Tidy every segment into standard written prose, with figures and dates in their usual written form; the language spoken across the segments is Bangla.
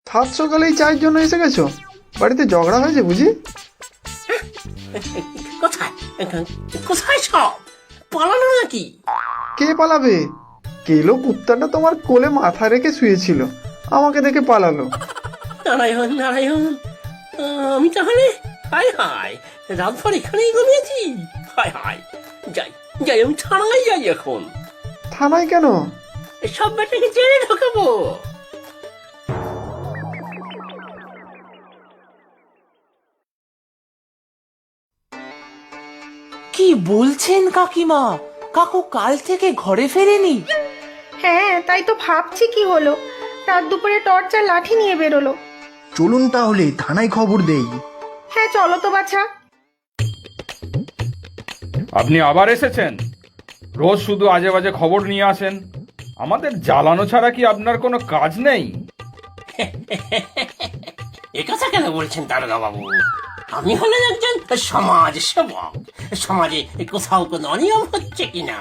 সাত সকালেই চায়ের জন্য এসে গেছো? বাড়িতে ঝগড়া হয়েছে বুঝি? কোথায় কোথায় সব পালানো নাকি? কে পালাবে? কেলো কুত্তাটা তোমার কোলে মাথা রেখে শুয়েছিল, আমাকে দেখে পালালো। নারায়ণ নারায়ণ, আমি তাহলে হায় হায় রাতভর এখানেই ঘুমিয়েছি। হায় হায়, যাই যাই, আমি থানায় যাই এখন। থানায় কেন? সব বেটাকে জেলে ঢোকাবো। কি বলছেন কাকিমা? কাকু কাল থেকে ঘরে ফেরেনি? হ্যাঁ, তাই তো ভাবছি কি হলো। রাত দুপুরে টর্চ আর লাঠি নিয়ে বেরোলো। চলুন তাহলে থানায় খবর দেই। হ্যাঁ চলো তো বাছা। আপনি আবার এসেছেন? রোজ শুধু আজে বাজে খবর নিয়ে আসেন। আমাদের জ্বালানো ছাড়া কি আপনার কোনো কাজ নেই? এ কথা কেন বলছেন দারোগা বাবু? আমি হলেন একজন সমাজ সেবক। সমাজে কোথাও কোনো অনিয়ম হচ্ছে কিনা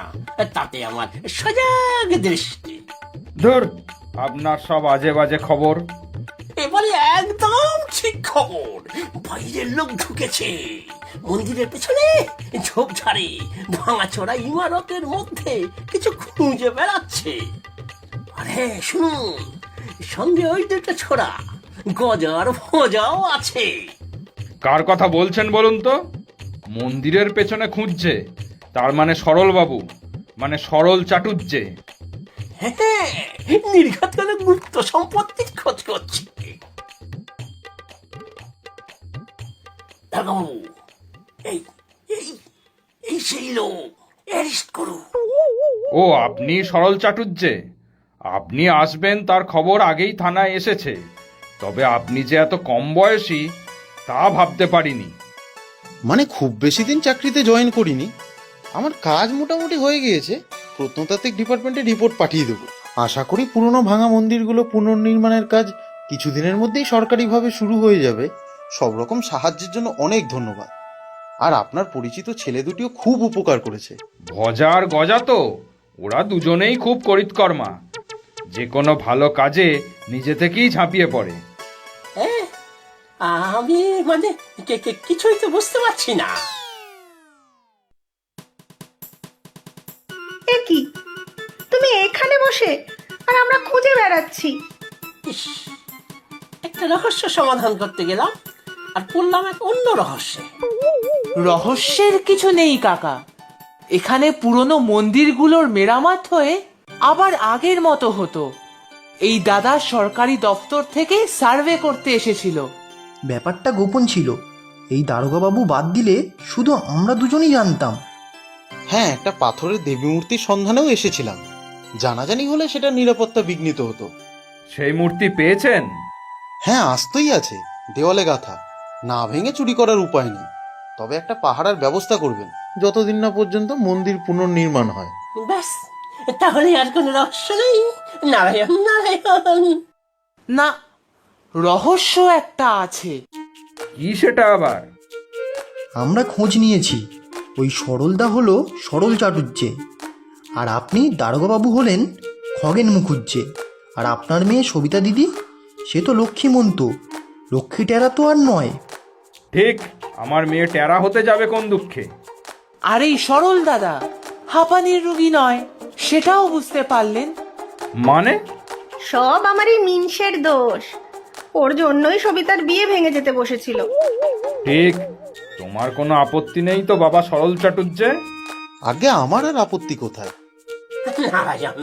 তাতে আমার সজাগ দৃষ্টি। ধুর, আপনার সব আজে বাজে খবর। এবারে একদম ঠিক খবর। বাইরের লোক ঢুকেছে মন্দিরের পেছনে, ঝোপঝাড়ে ভাঙাচোরা ইমারতের মধ্যে কিছু খুঁজে বেড়াচ্ছে। আরে শুনুন, সঙ্গে ওই দুটো ছোড়া গজার ফজাও আছে। কার কথা বলছেন বলুন তো? মন্দিরের পেছনে খুঁজছে তার মানে সরল বাবু, মানে সরল চাটুর্যে। হ্যাঁ, নির্ঘাত কোনো গুপ্ত সম্পত্তির খোঁজ করছে। দারোগাবাবু, এই এই এই সেই লোক, অ্যারেস্ট করুন। ও আপনি সরল চাটুর্যে? আপনি আসবেন তার খবর আগেই থানায় এসেছে, তবে আপনি যে এত কম বয়সী তা ভাবতে পারিনি। মানে খুব বেশি দিন চাকরিতে জয়েন করিনি, আমার কাজ মোটামুটি হয়ে গিয়েছে। প্রত্নতাত্ত্বিক ডিপার্টমেন্টে রিপোর্ট পাঠিয়ে দেবো। আশা করি পুরনো ভাঙা মন্দিরগুলো পুনর্নির্মাণের কাজ কিছুদিনের মধ্যেই সরকারিভাবে শুরু হয়ে যাবে। সব রকম সাহায্যের জন্য অনেক ধন্যবাদ। আর আপনার পরিচিত ছেলে দুটিও খুব উপকার করেছে। ভজা আর গজা তো ওরা দুজনেই খুব করিতকর্মা, যে কোনো ভালো কাজে নিজে থেকেই ঝাঁপিয়ে পড়ে। হ্যাঁ, আমি মানে কিছুই তো বুঝতে পারছি না। এ কি, তুমি এখানে বসে আর আমরা খুঁজে বেড়াচ্ছি। ইস, একটা রহস্য সমাধান করতে গেলাম আর পড়লাম এক অন্য রহস্যে। রহস্যের কিছু নেই কাকা। এখানে পুরনো মন্দিরগুলোর মেরামত হয়ে আবার আগের মতো হতো। এই দাদা সরকারি দপ্তর থেকে সার্ভে করতে এসেছিল। ব্যাপারটা গোপন ছিল, এই দারোগাবাবু বাদ দিলে শুধু আমরা দুজনই জানতাম। হ্যাঁ, একটা পাথরের দেবী মূর্তির সন্ধানেও এসেছিলাম। জানাজানি হলে সেটা নিরাপত্তা বিঘ্নিত হতো। সেই মূর্তি পেয়েছেন? হ্যাঁ, আস্তই আছে, দেওয়ালে গাথা, না ভেঙে চুরি করার উপায় নেই। তবে একটা পাহারার ব্যবস্থা করবেন যতদিন না পর্যন্ত মন্দির পুনর্নির্মাণ হয়। ব্যাস, তাহলে আর কোনো রহস্য নেই। নারায়ণ নারায়ণ। না, রহস্য একটা আছে। কি সেটা আবার? আমরা খোঁজ নিয়েছি, ওই সরলদা হলো সরল চাটুর্যে, আর আপনি দারোগাবাবু হলেন খগেন মুখুজ্জে। আর আপনার মেয়ে সবিতা দিদি, সে তো লক্ষ্মীমন্ত, লক্ষ্মী টেরা তো আর নয়। ঠিক, আমার মেয়ে টেরা হতে যাবে কোন দুঃখে? আর এই সরল দাদা হাঁপানির রুগী নয়, সেটাও বুঝতে পারলেন? মানে? সব আমার এই মিনসের দোষ। ওর জন্যই সবিতার বিয়ে ভেঙে যেতে বসেছিল। ঠিক, তোমার কোনো আপত্তি নেই তো বাবা সরল চাটুর্যে? আগে আমার আর আপত্তি কোথায়? নারায়ণ